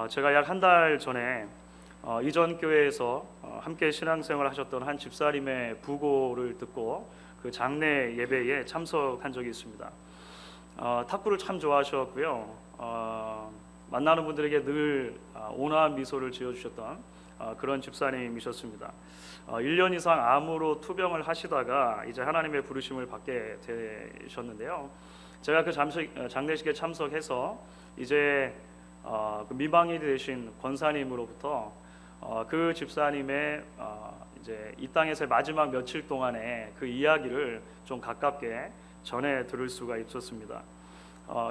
제가 약 한 달 전에 이전 교회에서 함께 신앙생활 하셨던 한 집사님의 부고를 듣고 그 장례 예배에 참석한 적이 있습니다. 탁구를 참 좋아하셨고요. 만나는 분들에게 늘 온화한 미소를 지어주셨던 그런 집사님이셨습니다. 1년 이상 암으로 투병을 하시다가 이제 하나님의 부르심을 받게 되셨는데요. 제가 그 장례식에 참석해서 이제 그 미망이 되신 권사님으로부터 그 집사님의 이제 이 땅에서의 마지막 며칠 동안의 그 이야기를 좀 가깝게 전해 들을 수가 있었습니다.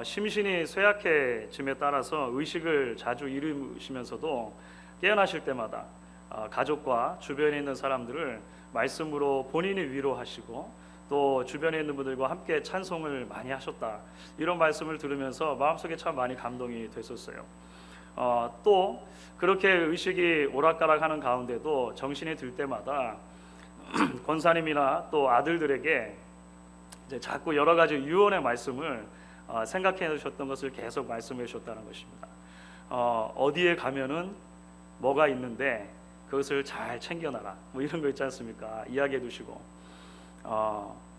심신이 쇠약해짐에 따라서 의식을 자주 잃으시면서도 깨어나실 때마다 가족과 주변에 있는 사람들을 말씀으로 본인이 위로하시고 또 주변에 있는 분들과 함께 찬송을 많이 하셨다, 이런 말씀을 들으면서 마음속에 참 많이 감동이 됐었어요. 또 그렇게 의식이 오락가락하는 가운데도 정신이 들 때마다 권사님이나 또 아들들에게 이제 자꾸 여러 가지 유언의 말씀을 생각해 주셨던 것을 계속 말씀해 주셨다는 것입니다. 어디에 가면은 뭐가 있는데 그것을 잘 챙겨놔라, 뭐 이런 거 있지 않습니까? 이야기해 두시고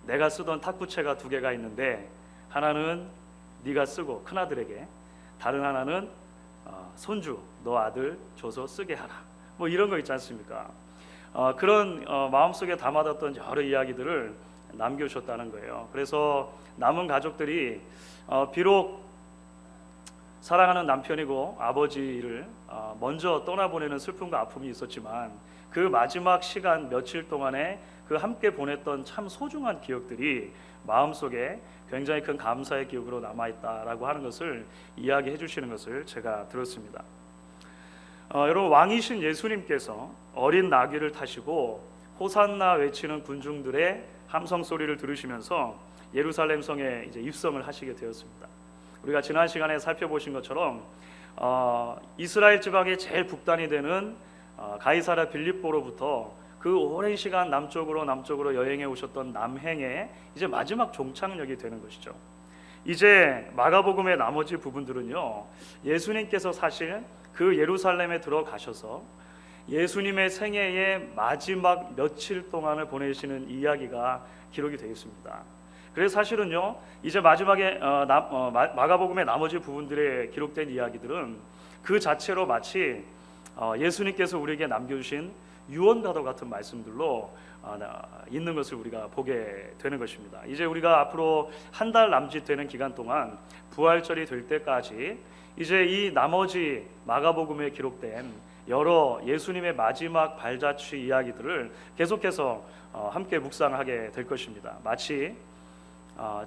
내가 쓰던 탁구채가 2개가 있는데 하나는 네가 쓰고 큰아들에게, 다른 하나는 손주 너 아들 줘서 쓰게 하라, 뭐 이런 거 있지 않습니까? 그런 마음속에 담아뒀던 여러 이야기들을 남겨주셨다는 거예요. 그래서 남은 가족들이 비록 사랑하는 남편이고 아버지를 먼저 떠나보내는 슬픔과 아픔이 있었지만 그 마지막 시간 며칠 동안에 그 함께 보냈던 참 소중한 기억들이 마음속에 굉장히 큰 감사의 기억으로 남아있다라고 하는 것을 이야기해 주시는 것을 제가 들었습니다. 여러분, 왕이신 예수님께서 어린 나귀를 타시고 호산나 외치는 군중들의 함성 소리를 들으시면서 예루살렘 성에 이제 입성을 하시게 되었습니다. 우리가 지난 시간에 살펴보신 것처럼 이스라엘 지방의 제일 북단이 되는 가이사랴 빌립보로부터 그 오랜 시간 남쪽으로 여행해 오셨던 남행의 이제 마지막 종착역이 되는 것이죠. 이제 마가복음의 나머지 부분들은요, 예수님께서 사실 그 예루살렘에 들어가셔서 예수님의 생애의 마지막 며칠 동안을 보내시는 이야기가 기록이 되어 있습니다. 그래서 사실은요, 이제 마지막에 마가복음의 나머지 부분들에 기록된 이야기들은 그 자체로 마치 예수님께서 우리에게 남겨주신 유언과도 같은 말씀들로 있는 것을 우리가 보게 되는 것입니다. 이제 우리가 앞으로 한 달 남짓 되는 기간 동안 부활절이 될 때까지 이제 이 나머지 마가복음에 기록된 여러 예수님의 마지막 발자취 이야기들을 계속해서 함께 묵상하게 될 것입니다. 마치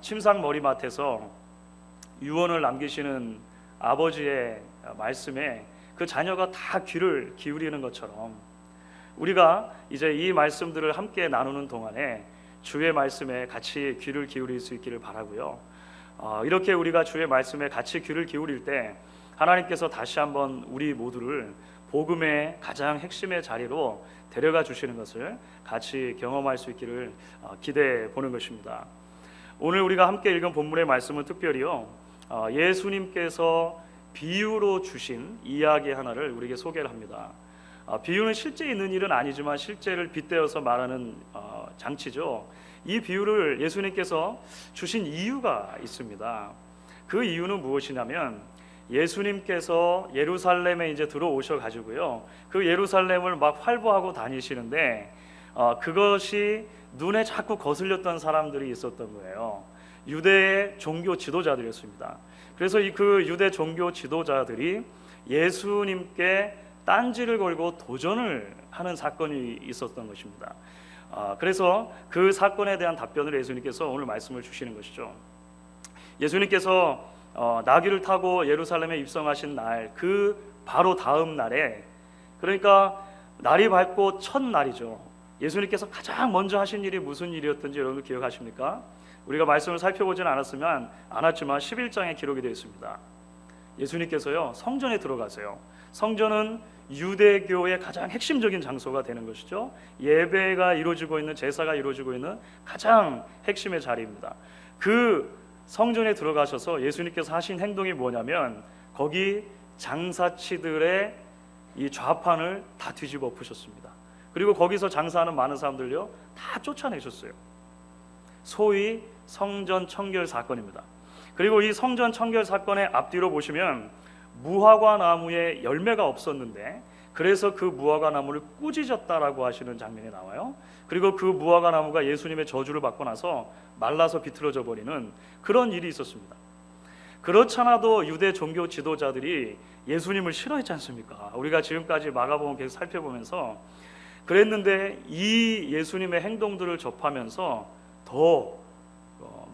침상 머리맡에서 유언을 남기시는 아버지의 말씀에 그 자녀가 다 귀를 기울이는 것처럼 우리가 이제 이 말씀들을 함께 나누는 동안에 주의 말씀에 같이 귀를 기울일 수 있기를 바라고요. 이렇게 우리가 주의 말씀에 같이 귀를 기울일 때 하나님께서 다시 한번 우리 모두를 복음의 가장 핵심의 자리로 데려가 주시는 것을 같이 경험할 수 있기를 기대해 보는 것입니다. 오늘 우리가 함께 읽은 본문의 말씀은 특별히요, 예수님께서 비유로 주신 이야기 하나를 우리에게 소개를 합니다. 비유는 실제 있는 일은 아니지만 실제를 빗대어서 말하는 장치죠. 이 비유를 예수님께서 주신 이유가 있습니다. 그 이유는 무엇이냐면 예수님께서 예루살렘에 이제 들어오셔 가지고요, 그 예루살렘을 막 활보하고 다니시는데 그것이 눈에 자꾸 거슬렸던 사람들이 있었던 거예요. 유대의 종교 지도자들이었습니다. 그래서 그 유대 종교 지도자들이 예수님께 딴지를 걸고 도전을 하는 사건이 있었던 것입니다. 그래서 그 사건에 대한 답변을 예수님께서 오늘 말씀을 주시는 것이죠. 예수님께서 나귀를 타고 예루살렘에 입성하신 날, 그 바로 다음 날에, 그러니까 날이 밝고 첫 날이죠. 예수님께서 가장 먼저 하신 일이 무슨 일이었던지 여러분 기억하십니까? 우리가 말씀을 살펴보지는 않았지만 11장에 기록이 되어 있습니다. 예수님께서요, 성전에 들어가세요. 성전은 유대교의 가장 핵심적인 장소가 되는 것이죠. 예배가 이루어지고 있는, 제사가 이루어지고 있는 가장 핵심의 자리입니다. 그 성전에 들어가셔서 예수님께서 하신 행동이 뭐냐면 거기 장사치들의 이 좌판을 다 뒤집어 엎으셨습니다. 그리고 거기서 장사하는 많은 사람들요 다 쫓아내셨어요. 소위 성전 청결 사건입니다. 그리고 이 성전 청결 사건의 앞뒤로 보시면 무화과 나무에 열매가 없었는데 그래서 그 무화과 나무를 꾸짖었다라고 하시는 장면이 나와요. 그리고 그 무화과 나무가 예수님의 저주를 받고 나서 말라서 비틀어져 버리는 그런 일이 있었습니다. 그렇잖아도 유대 종교 지도자들이 예수님을 싫어했지 않습니까? 우리가 지금까지 마가복음 계속 살펴보면서 그랬는데 이 예수님의 행동들을 접하면서 더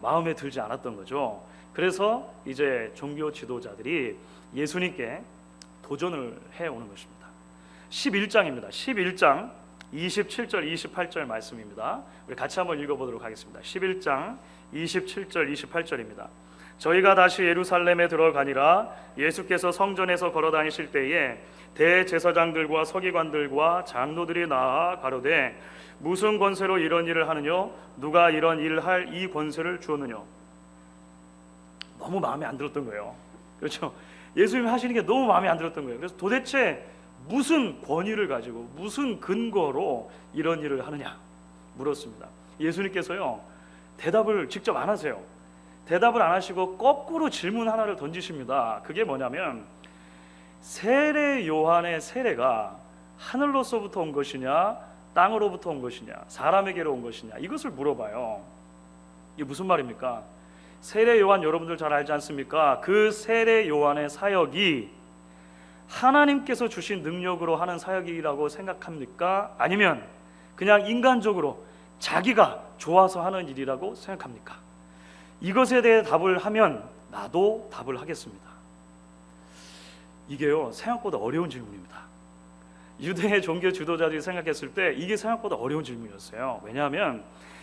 마음에 들지 않았던 거죠. 그래서 이제 종교 지도자들이 예수님께 도전을 해오는 것입니다. 11장입니다. 11장 27절 28절 말씀입니다. 우리 같이 한번 읽어보도록 하겠습니다. 11장 27절 28절입니다. 저희가 다시 예루살렘에 들어가니라 예수께서 성전에서 걸어다니실 때에 대제사장들과 서기관들과 장로들이 나아 가로되 무슨 권세로 이런 일을 하느냐? 누가 이런 일을 할 이 권세를 주었느냐? 너무 마음에 안 들었던 거예요. 그렇죠? 예수님이 하시는 게 너무 마음에 안 들었던 거예요. 그래서 도대체 무슨 권위를 가지고 무슨 근거로 이런 일을 하느냐 물었습니다. 예수님께서요 대답을 직접 안 하세요. 대답을 안 하시고 거꾸로 질문 하나를 던지십니다. 그게 뭐냐면 세례 요한의 세례가 하늘로서부터 온 것이냐 땅으로부터 온 것이냐 사람에게로 온 것이냐 이것을 물어봐요. 이게 무슨 말입니까? 세례 요한 여러분들 잘 알지 않습니까? 그 세례 요한의 사역이 하나님께서 주신 능력으로 하는 사역이라고 생각합니까? 아니면 그냥 인간적으로 자기가 좋아서 하는 일이라고 생각합니까? 이것에 대해 답을 하면 나도 답을 하겠습니다. 이게요 생각보다 어려운 질문입니다. 유대의 종교 지도자들이 생각했을 때 이게 생각보다 어려운 질문이었어요. 왜냐하면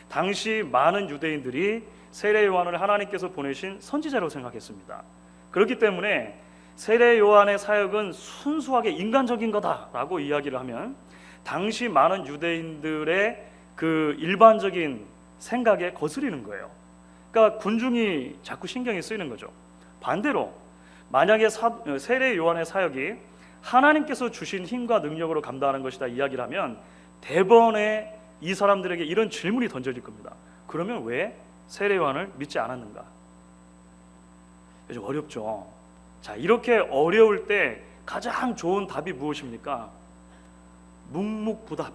당시 많은 유대인들이 세례 요한을 하나님께서 보내신 선지자로 생각했습니다. 그렇기 때문에 세례 요한의 사역은 순수하게 인간적인 거다라고 이야기를 하면 당시 많은 유대인들의 그 일반적인 생각에 거스리는 거예요. 그러니까 군중이 자꾸 신경이 쓰이는 거죠. 반대로 만약에 세례 요한의 사역이 하나님께서 주신 힘과 능력으로 감당하는 것이다 이야기를 하면 대번에 이 사람들에게 이런 질문이 던져질 겁니다. 그러면 왜 세례 요한을 믿지 않았는가? 좀 어렵죠. 자, 이렇게 어려울 때 가장 좋은 답이 무엇입니까? 묵묵부답.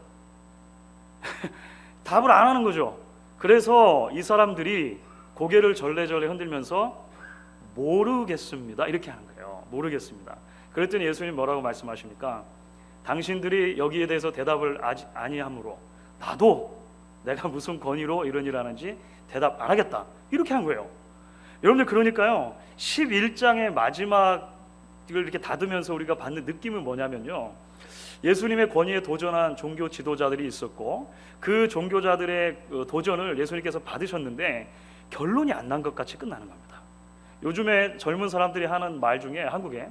답을 안 하는 거죠. 그래서 이 사람들이 고개를 절레절레 흔들면서 모르겠습니다 이렇게 하는 거예요. 모르겠습니다. 그랬더니 예수님 뭐라고 말씀하십니까? 당신들이 여기에 대해서 대답을 아니하므로 나도 내가 무슨 권위로 이런 일을 하는지 대답 안 하겠다 이렇게 한 거예요. 여러분들 그러니까요 11장의 마지막을 이렇게 닫으면서 우리가 받는 느낌은 뭐냐면요 예수님의 권위에 도전한 종교 지도자들이 있었고 그 종교자들의 도전을 예수님께서 받으셨는데 결론이 안 난 것 같이 끝나는 겁니다. 요즘에 젊은 사람들이 하는 말 중에 한국에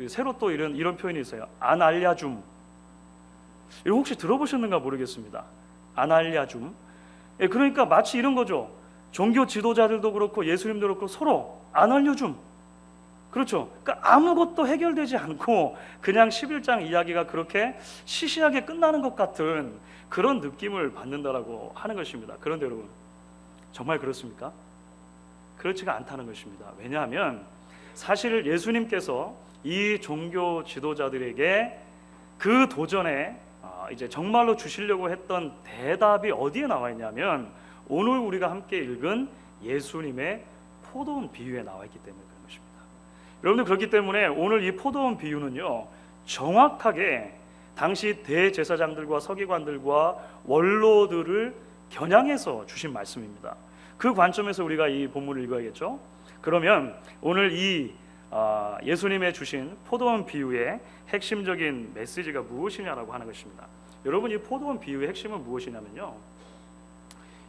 새로 또 이런 표현이 있어요. 안 알려줌. 이거 혹시 들어보셨는가 모르겠습니다. 안 알려줌. 예, 그러니까 마치 이런 거죠. 종교 지도자들도 그렇고 예수님도 그렇고 서로 안 알려줌. 그렇죠. 그러니까 아무것도 해결되지 않고 그냥 11장 이야기가 그렇게 시시하게 끝나는 것 같은 그런 느낌을 받는다라고 하는 것입니다. 그런데 여러분 정말 그렇습니까? 그렇지가 않다는 것입니다. 왜냐하면 사실 예수님께서 이 종교 지도자들에게 그 도전에 이제 정말로 주시려고 했던 대답이 어디에 나와 있냐면 오늘 우리가 함께 읽은 예수님의 포도원 비유에 나와 있기 때문에 그런 것입니다. 여러분들 그렇기 때문에 오늘 이 포도원 비유는요 정확하게 당시 대제사장들과 서기관들과 원로들을 겨냥해서 주신 말씀입니다. 그 관점에서 우리가 이 본문을 읽어야겠죠. 그러면 오늘 이 예수님의 주신 포도원 비유의 핵심적인 메시지가 무엇이냐라고 하는 것입니다. 여러분 이 포도원 비유의 핵심은 무엇이냐면요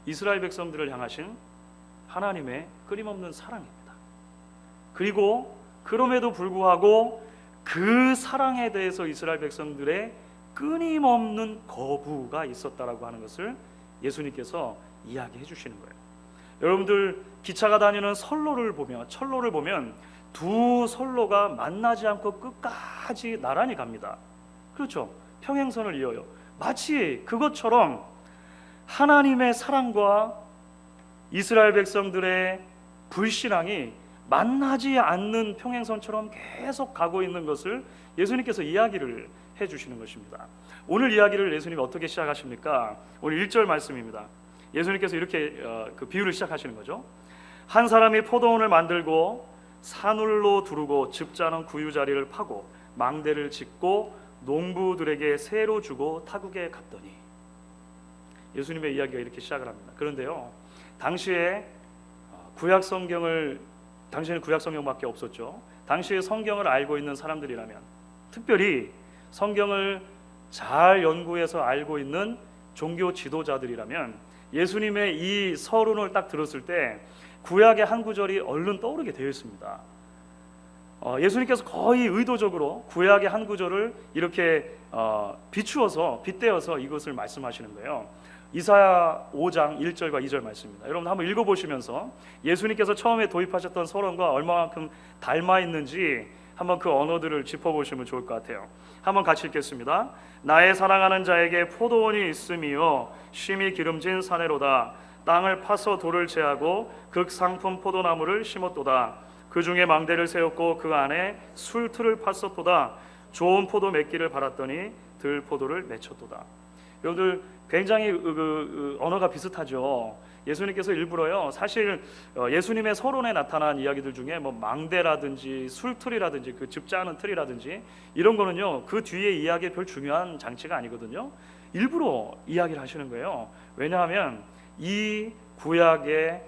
이스라엘 백성들을 향하신 하나님의 끊임없는 사랑입니다. 그리고 그럼에도 불구하고 그 사랑에 대해서 이스라엘 백성들의 끊임없는 거부가 있었다라고 하는 것을 예수님께서 이야기해 주시는 거예요. 여러분들 기차가 다니는 철로를 보면 두 선로가 만나지 않고 끝까지 나란히 갑니다. 그렇죠? 평행선을 이어요. 마치 그것처럼 하나님의 사랑과 이스라엘 백성들의 불신앙이 만나지 않는 평행선처럼 계속 가고 있는 것을 예수님께서 이야기를 해주시는 것입니다. 오늘 이야기를 예수님이 어떻게 시작하십니까? 오늘 1절 말씀입니다. 예수님께서 이렇게 그 비유를 시작하시는 거죠. 한 사람이 포도원을 만들고 산울로 두르고 즙자는 구유자리를 파고 망대를 짓고 농부들에게 새로 주고 타국에 갔더니, 예수님의 이야기가 이렇게 시작을 합니다. 그런데요, 당시에는 구약 성경밖에 없었죠. 당시의 성경을 알고 있는 사람들이라면, 특별히 성경을 잘 연구해서 알고 있는 종교 지도자들이라면 예수님의 이 서론을 딱 들었을 때 구약의 한 구절이 얼른 떠오르게 되어 있습니다. 예수님께서 거의 의도적으로 구약의 한 구절을 이렇게 빗대어서 이것을 말씀하시는 거예요. 이사야 5장 1절과 2절 말씀입니다. 여러분 한번 읽어보시면서 예수님께서 처음에 도입하셨던 서론과 얼마만큼 닮아 있는지 한번 그 언어들을 짚어보시면 좋을 것 같아요. 한번 같이 읽겠습니다. 나의 사랑하는 자에게 포도원이 있음이요 심히 기름진 사내로다. 땅을 파서 돌을 제하고 극상품 포도나무를 심었도다. 그 중에 망대를 세웠고 그 안에 술틀을 팠었도다. 좋은 포도 맺기를 바랐더니 들포도를 맺혔도다. 여러분들 굉장히 언어가 비슷하죠. 예수님께서 일부러요, 사실 예수님의 서론에 나타난 이야기들 중에 뭐 망대라든지 술틀이라든지 그 즙자는 틀이라든지 이런 거는요, 그 뒤에 이야기에 별 중요한 장치가 아니거든요. 일부러 이야기를 하시는 거예요. 왜냐하면 이 구약의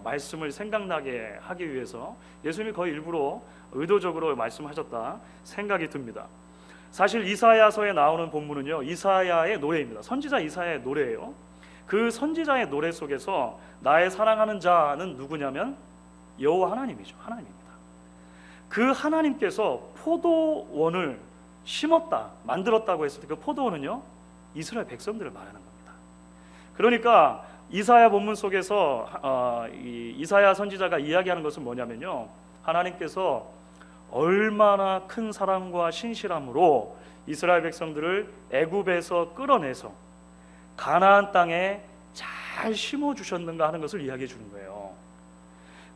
말씀을 생각나게 하기 위해서 예수님이 거의 일부러 의도적으로 말씀하셨다 생각이 듭니다. 사실 이사야서에 나오는 본문은요, 이사야의 노래입니다. 선지자 이사야의 노래예요. 그 선지자의 노래 속에서 나의 사랑하는 자는 누구냐면 여호와 하나님이죠. 하나님입니다. 그 하나님께서 포도원을 심었다, 만들었다고 했을 때 그 포도원은요, 이스라엘 백성들을 말하는 겁니다. 그러니까 이사야 본문 속에서 이사야 선지자가 이야기하는 것은 뭐냐면요, 하나님께서 얼마나 큰 사랑과 신실함으로 이스라엘 백성들을 애굽에서 끌어내서 가나안 땅에 잘 심어주셨는가 하는 것을 이야기해 주는 거예요.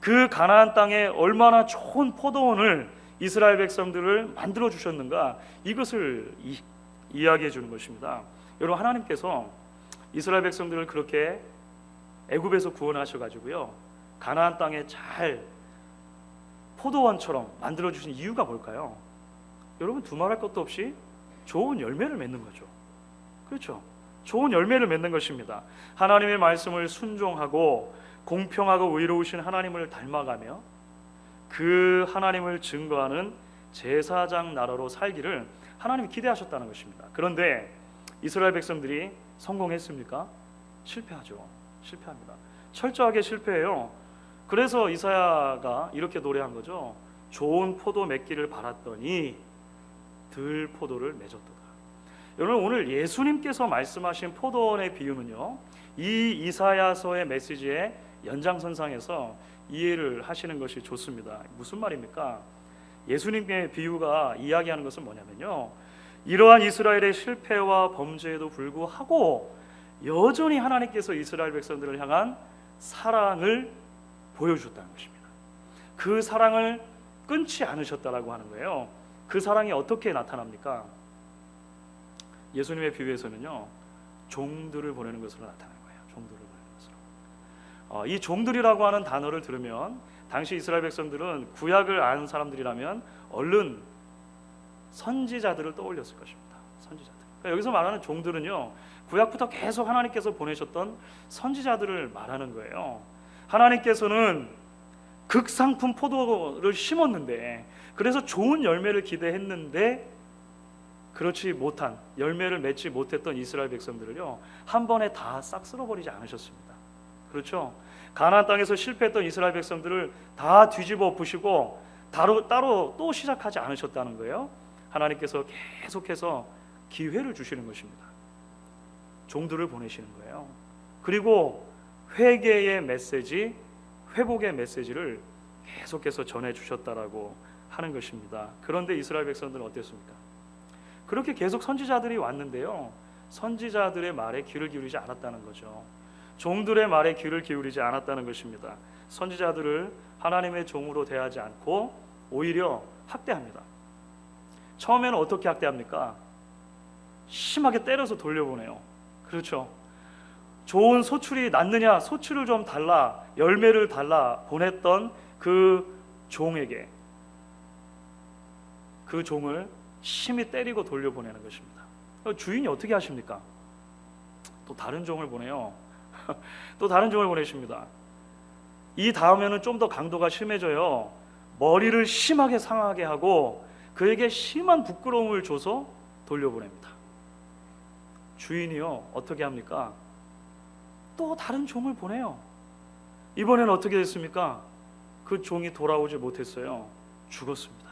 그 가나안 땅에 얼마나 좋은 포도원을 이스라엘 백성들을 만들어 주셨는가, 이것을 이야기해 주는 것입니다. 여러분, 하나님께서 이스라엘 백성들을 그렇게 애굽에서 구원하셔가지고요, 가나안 땅에 잘 포도원처럼 만들어 주신 이유가 뭘까요? 여러분, 두말할 것도 없이 좋은 열매를 맺는 거죠. 그렇죠? 좋은 열매를 맺는 것입니다. 하나님의 말씀을 순종하고 공평하고 의로우신 하나님을 닮아가며 그 하나님을 증거하는 제사장 나라로 살기를 하나님이 기대하셨다는 것입니다. 그런데 이스라엘 백성들이 성공했습니까? 실패하죠. 실패합니다. 철저하게 실패해요. 그래서 이사야가 이렇게 노래한 거죠. 좋은 포도 맺기를 바랐더니 들포도를 맺었도다. 여러분, 오늘 예수님께서 말씀하신 포도원의 비유는요, 이 이사야서의 메시지의 연장선상에서 이해를 하시는 것이 좋습니다. 무슨 말입니까? 예수님의 비유가 이야기하는 것은 뭐냐면요, 이러한 이스라엘의 실패와 범죄에도 불구하고 여전히 하나님께서 이스라엘 백성들을 향한 사랑을 보여주셨다는 것입니다. 그 사랑을 끊지 않으셨다라고 하는 거예요. 그 사랑이 어떻게 나타납니까? 예수님의 비유에서는요, 종들을 보내는 것으로 나타나는 거예요. 종들을 보내는 것으로. 이 종들이라고 하는 단어를 들으면 당시 이스라엘 백성들은 구약을 아는 사람들이라면 얼른 선지자들을 떠올렸을 것입니다. 선지자들. 그러니까 여기서 말하는 종들은요, 구약부터 계속 하나님께서 보내셨던 선지자들을 말하는 거예요. 하나님께서는 극상품 포도를 심었는데, 그래서 좋은 열매를 기대했는데 그렇지 못한, 열매를 맺지 못했던 이스라엘 백성들을요, 한 번에 다 싹 쓸어버리지 않으셨습니다. 그렇죠? 가나안 땅에서 실패했던 이스라엘 백성들을 다 뒤집어 부시고 따로 또 시작하지 않으셨다는 거예요. 하나님께서 계속해서 기회를 주시는 것입니다. 종들을 보내시는 거예요. 그리고 회개의 메시지, 회복의 메시지를 계속해서 전해 주셨다라고 하는 것입니다. 그런데 이스라엘 백성들은 어땠습니까? 그렇게 계속 선지자들이 왔는데요, 선지자들의 말에 귀를 기울이지 않았다는 거죠. 종들의 말에 귀를 기울이지 않았다는 것입니다. 선지자들을 하나님의 종으로 대하지 않고 오히려 학대합니다. 처음에는 어떻게 학대합니까? 심하게 때려서 돌려보내요. 그렇죠. 좋은 소출이 났느냐, 소출을 좀 달라, 열매를 달라 보냈던 그 종에게, 그 종을 심히 때리고 돌려보내는 것입니다. 주인이 어떻게 하십니까? 또 다른 종을 보내요. 또 다른 종을 보내십니다. 이 다음에는 좀 더 강도가 심해져요. 머리를 심하게 상하게 하고 그에게 심한 부끄러움을 줘서 돌려보냅니다. 주인이요, 어떻게 합니까? 또 다른 종을 보내요. 이번에는 어떻게 됐습니까? 그 종이 돌아오지 못했어요. 죽었습니다.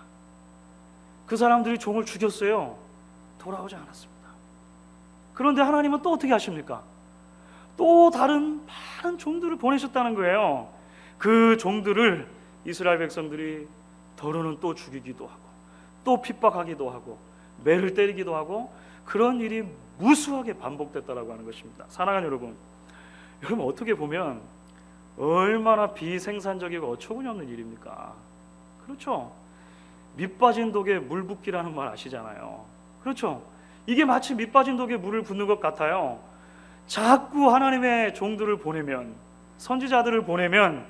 그 사람들이 종을 죽였어요. 돌아오지 않았습니다. 그런데 하나님은 또 어떻게 하십니까? 또 다른 많은 종들을 보내셨다는 거예요. 그 종들을 이스라엘 백성들이 더러는 또 죽이기도 하고 또 핍박하기도 하고 매를 때리기도 하고 그런 일이 무수하게 반복됐다라고 하는 것입니다. 사랑하는 여러분, 여러분 어떻게 보면 얼마나 비생산적이고 어처구니 없는 일입니까? 그렇죠? 밑 빠진 독에 물 붓기라는 말 아시잖아요. 그렇죠? 이게 마치 밑 빠진 독에 물을 붓는 것 같아요. 자꾸 하나님의 종들을 보내면, 선지자들을 보내면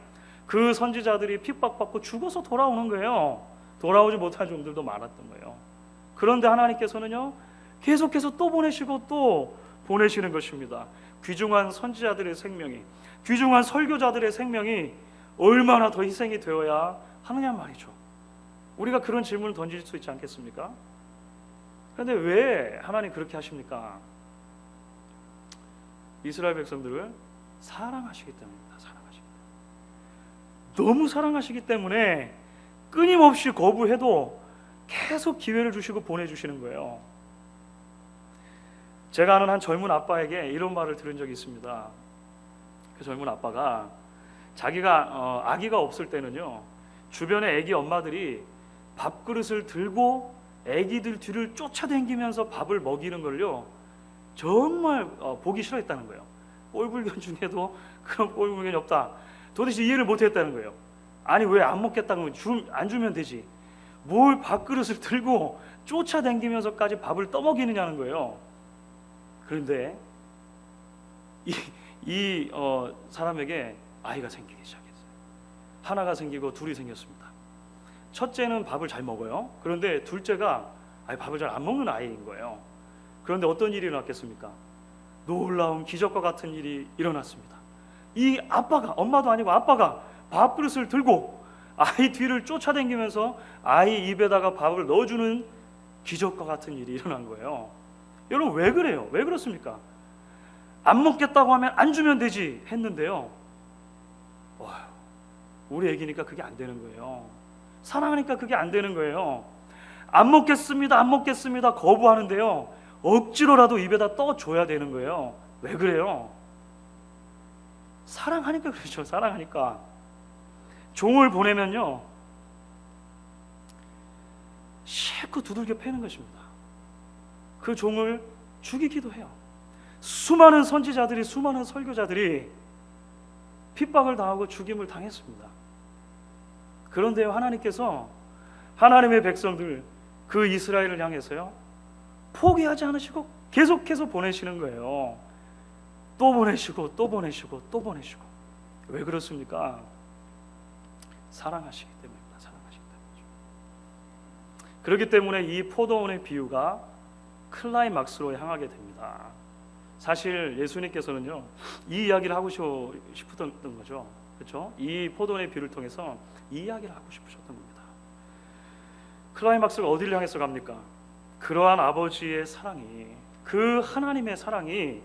그 선지자들이 핍박받고 죽어서 돌아오는 거예요. 돌아오지 못한 종들도 많았던 거예요. 그런데 하나님께서는요, 계속해서 또 보내시고 또 보내시는 것입니다. 귀중한 선지자들의 생명이, 귀중한 설교자들의 생명이 얼마나 더 희생이 되어야 하느냐 말이죠. 우리가 그런 질문을 던질 수 있지 않겠습니까? 그런데 왜 하나님 그렇게 하십니까? 이스라엘 백성들을 사랑하시기 때문입니다. 사랑하시기 때문에. 너무 사랑하시기 때문에 끊임없이 거부해도 계속 기회를 주시고 보내주시는 거예요. 제가 아는 한 젊은 아빠에게 이런 말을 들은 적이 있습니다. 그 젊은 아빠가 자기가 아기가 없을 때는요, 주변에 아기 엄마들이 밥그릇을 들고 아기들 뒤를 쫓아다니면서 밥을 먹이는 걸요 정말 보기 싫어했다는 거예요. 꼴불견 중에도 그런 꼴불견이 없다. 도대체 이해를 못했다는 거예요. 아니 왜 안 먹겠다고 안 주면 되지, 뭘 밥그릇을 들고 쫓아다니면서까지 밥을 떠먹이느냐는 거예요. 그런데 이 사람에게 아이가 생기기 시작했어요. 하나가 생기고 둘이 생겼습니다. 첫째는 밥을 잘 먹어요. 그런데 둘째가 밥을 잘 안 먹는 아이인 거예요. 그런데 어떤 일이 일어났겠습니까? 놀라운 기적과 같은 일이 일어났습니다. 이 아빠가, 엄마도 아니고 아빠가 밥그릇을 들고 아이 뒤를 쫓아다니면서 아이 입에다가 밥을 넣어주는 기적과 같은 일이 일어난 거예요. 여러분 왜 그래요? 왜 그렇습니까? 안 먹겠다고 하면 안 주면 되지 했는데요, 우리 애기니까 그게 안 되는 거예요. 사랑하니까 그게 안 되는 거예요. 안 먹겠습니다, 안 먹겠습니다 거부하는데요, 억지로라도 입에다 떠줘야 되는 거예요. 왜 그래요? 사랑하니까 그렇죠. 사랑하니까. 종을 보내면요 실컷 두들겨 패는 것입니다. 그 종을 죽이기도 해요. 수많은 선지자들이, 수많은 설교자들이 핍박을 당하고 죽임을 당했습니다. 그런데요, 하나님께서 하나님의 백성들, 그 이스라엘을 향해서요 포기하지 않으시고 계속해서 보내시는 거예요. 또 보내시고 또 보내시고 또 보내시고. 왜 그렇습니까? 사랑하시기 때문입니다. 사랑하시기 때문이죠. 그렇기 때문에 이 포도원의 비유가 클라이막스로 향하게 됩니다. 사실 예수님께서는요 이 이야기를 하고 싶었던 거죠. 그렇죠? 이 포도원의 비유를 통해서 이 이야기를 하고 싶으셨던 겁니다. 클라이막스가 어디를 향해서 갑니까? 그러한 아버지의 사랑이, 그 하나님의 사랑이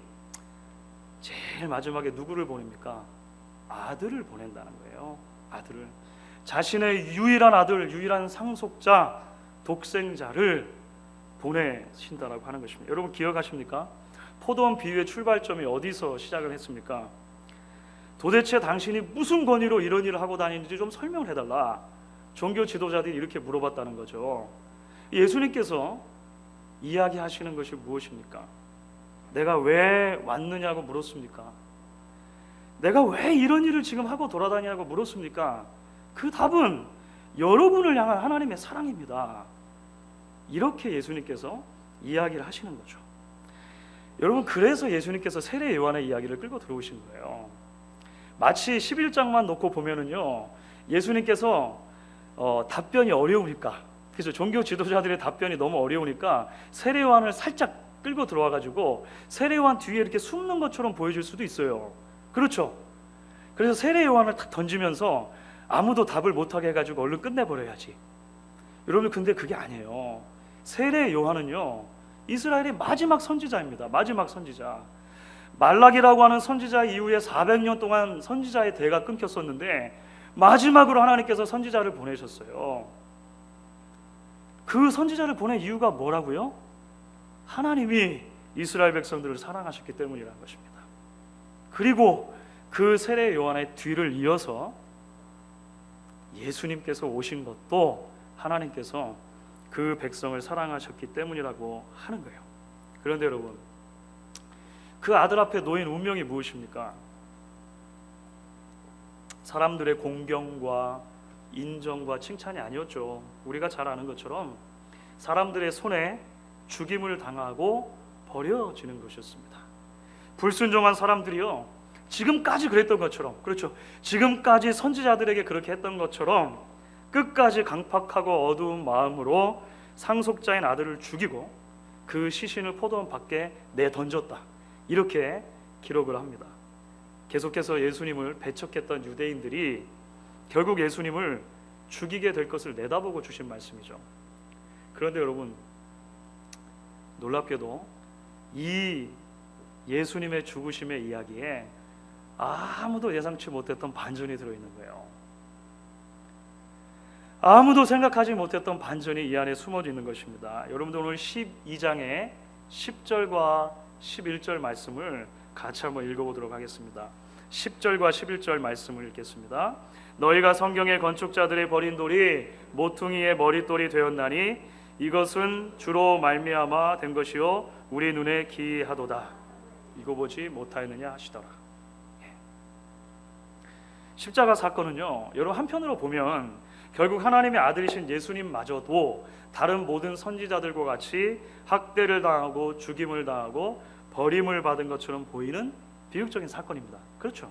제일 마지막에 누구를 보냅니까? 아들을 보낸다는 거예요. 아들을, 자신의 유일한 아들, 유일한 상속자, 독생자를 보내신다라고 하는 것입니다. 여러분 기억하십니까? 포도원 비유의 출발점이 어디서 시작을 했습니까? 도대체 당신이 무슨 권위로 이런 일을 하고 다니는지 좀 설명을 해달라. 종교 지도자들이 이렇게 물어봤다는 거죠. 예수님께서 이야기하시는 것이 무엇입니까? 내가 왜 왔느냐고 물었습니까? 내가 왜 이런 일을 지금 하고 돌아다니냐고 물었습니까? 그 답은 여러분을 향한 하나님의 사랑입니다. 이렇게 예수님께서 이야기를 하시는 거죠. 여러분, 그래서 예수님께서 세례 요한의 이야기를 끌고 들어오신 거예요. 마치 11장만 놓고 보면은요, 예수님께서 답변이 어려우니까, 그래서 종교 지도자들의 답변이 너무 어려우니까 세례 요한을 살짝 끌고 들어와 가지고 세례 요한 뒤에 이렇게 숨는 것처럼 보여줄 수도 있어요. 그렇죠? 그래서 세례 요한을 탁 던지면서 아무도 답을 못하게 해가지고 얼른 끝내버려야지. 여러분, 근데 그게 아니에요. 세례 요한은요, 이스라엘의 마지막 선지자입니다. 마지막 선지자. 말라기라고 하는 선지자 이후에 400년 동안 선지자의 대가 끊겼었는데 마지막으로 하나님께서 선지자를 보내셨어요. 그 선지자를 보낸 이유가 뭐라고요? 하나님이 이스라엘 백성들을 사랑하셨기 때문이라는 것입니다. 그리고 그 세례 요한의 뒤를 이어서 예수님께서 오신 것도 하나님께서 그 백성을 사랑하셨기 때문이라고 하는 거예요. 그런데 여러분, 그 아들 앞에 놓인 운명이 무엇입니까? 사람들의 공경과 인정과 칭찬이 아니었죠. 우리가 잘 아는 것처럼 사람들의 손에 죽임을 당하고 버려지는 것이었습니다. 불순종한 사람들이요, 지금까지 그랬던 것처럼, 그렇죠, 지금까지 선지자들에게 그렇게 했던 것처럼 끝까지 강팍하고 어두운 마음으로 상속자인 아들을 죽이고 그 시신을 포도원 밖에 내던졌다, 이렇게 기록을 합니다. 계속해서 예수님을 배척했던 유대인들이 결국 예수님을 죽이게 될 것을 내다보고 주신 말씀이죠. 그런데 여러분, 놀랍게도 이 예수님의 죽으심의 이야기에 아무도 예상치 못했던 반전이 들어있는 거예요. 아무도 생각하지 못했던 반전이 이 안에 숨어져 있는 것입니다. 여러분들 오늘 12장의 10절과 11절 말씀을 같이 한번 읽어보도록 하겠습니다. 10절과 11절 말씀을 읽겠습니다. 너희가 성경의 건축자들의 버린 돌이 모퉁이의 머릿돌이 되었나니 이것은 주로 말미암아 된 것이요 우리 눈에 기이하도다. 이거 보지 못하였느냐 하시더라. 십자가 사건은요, 여러분, 한편으로 보면 결국 하나님의 아들이신 예수님마저도 다른 모든 선지자들과 같이 학대를 당하고 죽임을 당하고 버림을 받은 것처럼 보이는 비극적인 사건입니다. 그렇죠?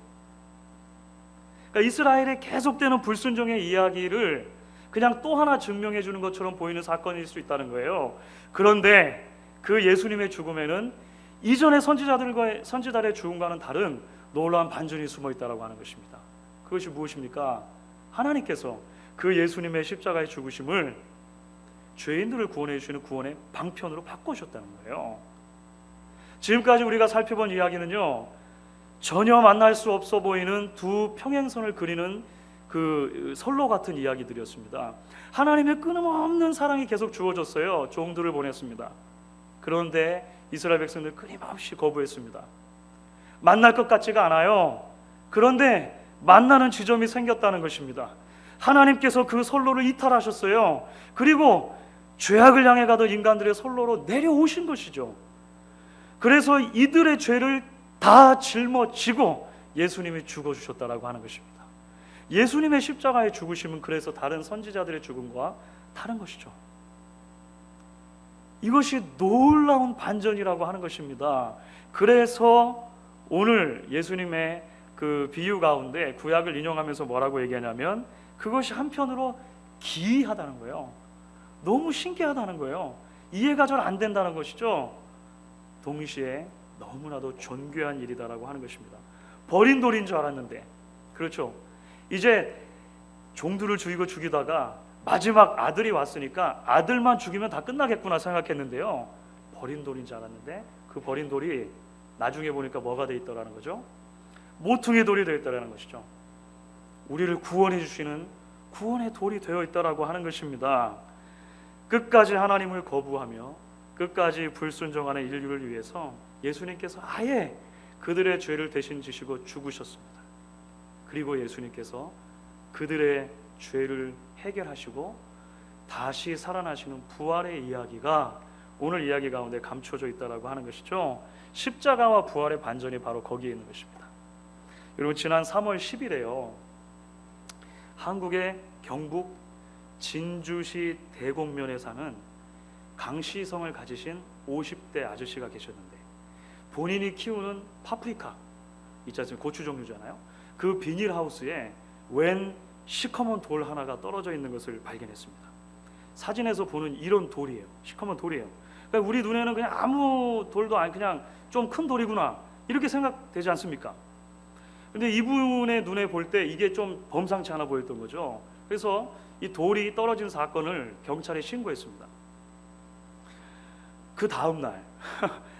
그러니까 이스라엘의 계속되는 불순종의 이야기를 그냥 또 하나 증명해 주는 것처럼 보이는 사건일 수 있다는 거예요. 그런데 그 예수님의 죽음에는 이전의 선지자들의 죽음과는 다른 놀라운 반전이 숨어 있다고 하는 것입니다. 그것이 무엇입니까? 하나님께서 그 예수님의 십자가의 죽으심을 죄인들을 구원해 주시는 구원의 방편으로 바꾸셨다는 거예요. 지금까지 우리가 살펴본 이야기는요, 전혀 만날 수 없어 보이는 두 평행선을 그리는 그 선로 같은 이야기들이었습니다. 하나님의 끊임없는 사랑이 계속 주어졌어요. 종들을 보냈습니다. 그런데 이스라엘 백성들 끊임없이 거부했습니다. 만날 것 같지가 않아요. 그런데 만나는 지점이 생겼다는 것입니다. 하나님께서 그 선로를 이탈하셨어요. 그리고 죄악을 향해 가던 인간들의 선로로 내려오신 것이죠. 그래서 이들의 죄를 다 짊어지고 예수님이 죽어주셨다라고 하는 것입니다. 예수님의 십자가의 죽으심은 그래서 다른 선지자들의 죽음과 다른 것이죠. 이것이 놀라운 반전이라고 하는 것입니다. 그래서 오늘 예수님의 그 비유 가운데 구약을 인용하면서 뭐라고 얘기하냐면 그것이 한편으로 기이하다는 거예요. 너무 신기하다는 거예요. 이해가 잘 안 된다는 것이죠. 동시에 너무나도 존귀한 일이다라고 하는 것입니다. 버린 돌인 줄 알았는데, 그렇죠, 이제 종들을 죽이다가 마지막 아들이 왔으니까 아들만 죽이면 다 끝나겠구나 생각했는데요, 버린 돌인 줄 알았는데 그 버린 돌이 나중에 보니까 뭐가 돼 있더라는 거죠? 모퉁이 돌이 되어 있다라는 것이죠. 우리를 구원해 주시는 구원의 돌이 되어 있다라고 하는 것입니다. 끝까지 하나님을 거부하며 끝까지 불순종하는 인류를 위해서 예수님께서 아예 그들의 죄를 대신 지시고 죽으셨습니다. 그리고 예수님께서 그들의 죄를 해결하시고 다시 살아나시는 부활의 이야기가 오늘 이야기 가운데 감춰져 있다라고 하는 것이죠. 십자가와 부활의 반전이 바로 거기에 있는 것입니다. 여러분, 지난 3월 10일에요 한국의 경북 진주시 대곡면에 사는 강시성을 가지신 50대 아저씨가 계셨는데, 본인이 키우는 파프리카 있지 않습니까? 고추 종류잖아요. 그 비닐하우스에 웬 시커먼 돌 하나가 떨어져 있는 것을 발견했습니다. 사진에서 보는 이런 돌이에요. 시커먼 돌이에요. 그러니까 우리 눈에는 그냥 아무 돌도 아니, 그냥 좀 큰 돌이구나 이렇게 생각되지 않습니까? 근데 이분의 눈에 볼 때 이게 좀 범상치 않아 보였던 거죠. 그래서 이 돌이 떨어진 사건을 경찰에 신고했습니다. 그 다음 날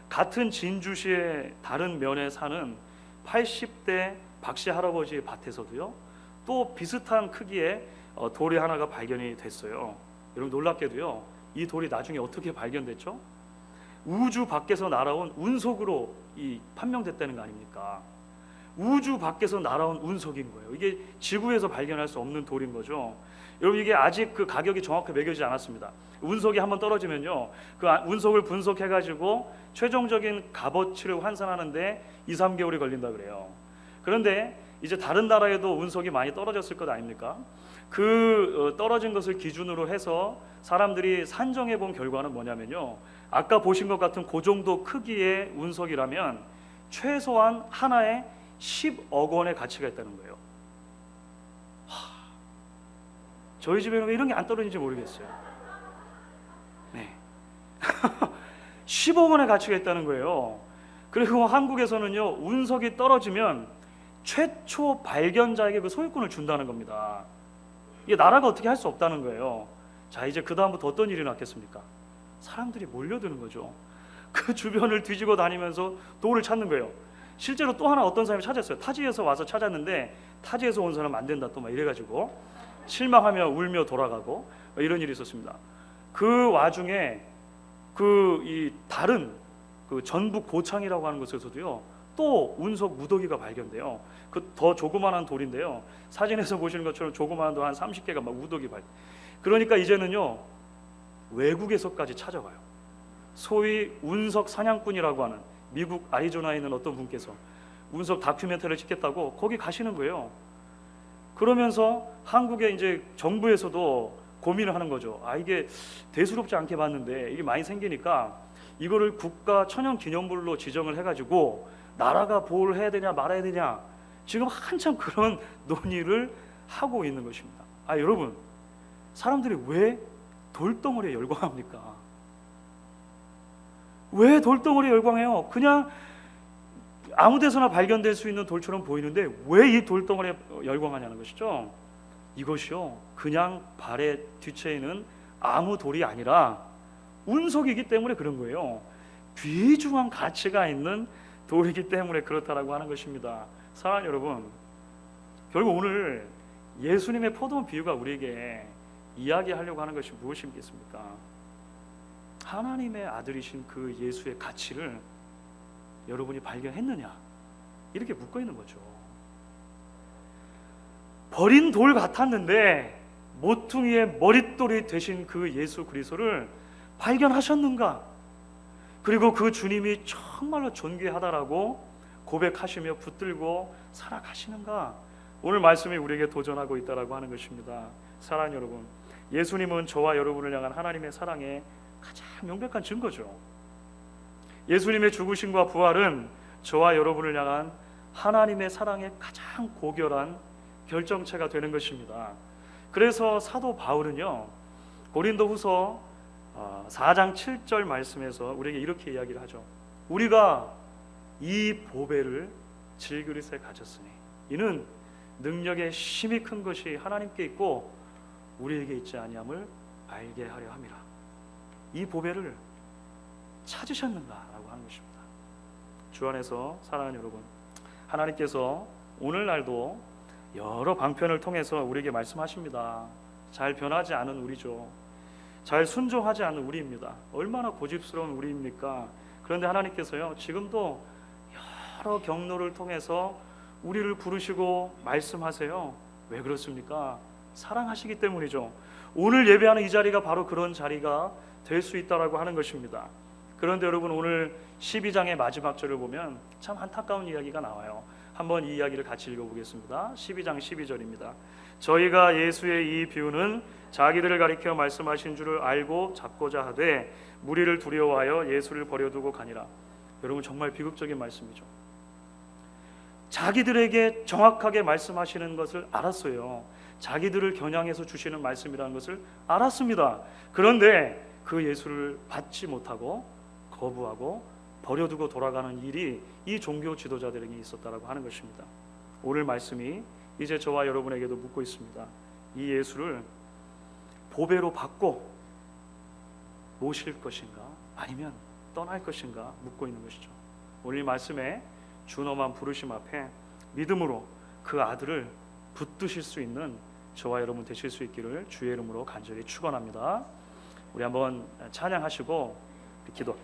같은 진주시의 다른 면에 사는 80대 박씨 할아버지의 밭에서도요 또 비슷한 크기의 돌이 하나가 발견이 됐어요. 여러분, 놀랍게도요 이 돌이 나중에 어떻게 발견됐죠? 우주 밖에서 날아온 운석으로 판명됐다는 거 아닙니까? 우주 밖에서 날아온 운석인 거예요. 이게 지구에서 발견할 수 없는 돌인 거죠. 여러분, 이게 아직 그 가격이 정확히 매겨지지 않았습니다. 운석이 한번 떨어지면요 그 운석을 분석해 가지고 최종적인 값어치를 환산하는데 2-3개월이 걸린다 그래요. 그런데 이제 다른 나라에도 운석이 많이 떨어졌을 것 아닙니까? 그 떨어진 것을 기준으로 해서 사람들이 산정해 본 결과는 뭐냐면요, 아까 보신 것 같은 그 정도 크기의 운석이라면 최소한 하나에 10억 원의 가치가 있다는 거예요. 저희 집에는 왜 이런 게 안 떨어지는지 모르겠어요. 네. 10억 원의 가치가 있다는 거예요. 그리고 한국에서는요 운석이 떨어지면 최초 발견자에게 그 소유권을 준다는 겁니다. 이게 나라가 어떻게 할 수 없다는 거예요. 자, 이제 그 다음부터 어떤 일이 났겠습니까? 사람들이 몰려드는 거죠. 그 주변을 뒤지고 다니면서 돌을 찾는 거예요. 실제로 또 하나 어떤 사람이 찾았어요. 타지에서 와서 찾았는데 타지에서 온 사람 안 된다 또 막 이래가지고 실망하며 울며 돌아가고 이런 일이 있었습니다. 그 와중에 이 다른 그 전북 고창이라고 하는 곳에서도요 또 운석 무더기가 발견돼요. 그 더 조그만한 돌인데요, 사진에서 보시는 것처럼 조그만한 돌 한 30개가 막 무더기 발견. 그러니까 이제는요 외국에서까지 찾아와요. 소위 운석 사냥꾼이라고 하는 미국 아리조나에 있는 어떤 분께서 운석 다큐멘터리를 찍겠다고 거기 가시는 거예요. 그러면서 한국의 이제 정부에서도 고민을 하는 거죠. 이게 대수롭지 않게 봤는데 이게 많이 생기니까 이거를 국가 천연기념물로 지정을 해가지고 나라가 보호를 해야 되냐 말아야 되냐 지금 한참 그런 논의를 하고 있는 것입니다. 여러분, 사람들이 왜 돌덩어리에 열광합니까? 왜 돌덩어리에 열광해요? 그냥 아무 데서나 발견될 수 있는 돌처럼 보이는데 왜 이 돌덩어리에 열광하냐는 것이죠. 이것이요 그냥 발의 뒤채에는 아무 돌이 아니라 운석이기 때문에 그런 거예요. 귀중한 가치가 있는 돌이기 때문에 그렇다라고 하는 것입니다. 사랑하는 여러분, 결국 오늘 예수님의 포도원 비유가 우리에게 이야기하려고 하는 것이 무엇이겠습니까? 하나님의 아들이신 그 예수의 가치를 여러분이 발견했느냐, 이렇게 묻고 있는 거죠. 버린 돌 같았는데 모퉁이의 머릿돌이 되신 그 예수 그리스도를 발견하셨는가? 그리고 그 주님이 정말로 존귀하다라고 고백하시며 붙들고 살아가시는가? 오늘 말씀이 우리에게 도전하고 있다라고 하는 것입니다. 사랑하는 여러분, 예수님은 저와 여러분을 향한 하나님의 사랑의 가장 명백한 증거죠. 예수님의 죽으심과 부활은 저와 여러분을 향한 하나님의 사랑의 가장 고결한 결정체가 되는 것입니다. 그래서 사도 바울은요 고린도후서 4장 7절 말씀에서 우리에게 이렇게 이야기를 하죠. 우리가 이 보배를 질그릇에 가졌으니 이는 능력의 힘이 큰 것이 하나님께 있고 우리에게 있지 아니함을 알게 하려 함이라. 이 보배를 찾으셨는가라고 하는 것입니다. 주 안에서 사랑하는 여러분, 하나님께서 오늘날도 여러 방편을 통해서 우리에게 말씀하십니다. 잘 변하지 않은 우리죠. 잘 순종하지 않은 우리입니다. 얼마나 고집스러운 우리입니까? 그런데 하나님께서요 지금도 여러 경로를 통해서 우리를 부르시고 말씀하세요. 왜 그렇습니까? 사랑하시기 때문이죠. 오늘 예배하는 이 자리가 바로 그런 자리가 될 수 있다라고 하는 것입니다. 그런데 여러분, 오늘 12장의 마지막 절을 보면 참 안타까운 이야기가 나와요. 한번 이 이야기를 같이 읽어보겠습니다. 12장 12절입니다. 저희가 예수의 이 비유는 자기들을 가리켜 말씀하신 줄을 알고 잡고자 하되 무리를 두려워하여 예수를 버려두고 가니라. 여러분, 정말 비극적인 말씀이죠. 자기들에게 정확하게 말씀하시는 것을 알았어요. 자기들을 겨냥해서 주시는 말씀이라는 것을 알았습니다. 그런데 그 예수를 받지 못하고 거부하고 버려두고 돌아가는 일이 이 종교 지도자들에게 있었다라고 하는 것입니다. 오늘 말씀이 이제 저와 여러분에게도 묻고 있습니다. 이 예수를 보배로 받고 모실 것인가 아니면 떠날 것인가 묻고 있는 것이죠. 오늘 말씀에 준엄한 부르심 앞에 믿음으로 그 아들을 붙드실 수 있는 저와 여러분 되실 수 있기를 주의 이름으로 간절히 축원합니다. 우리 한번 찬양하시고 기도하도록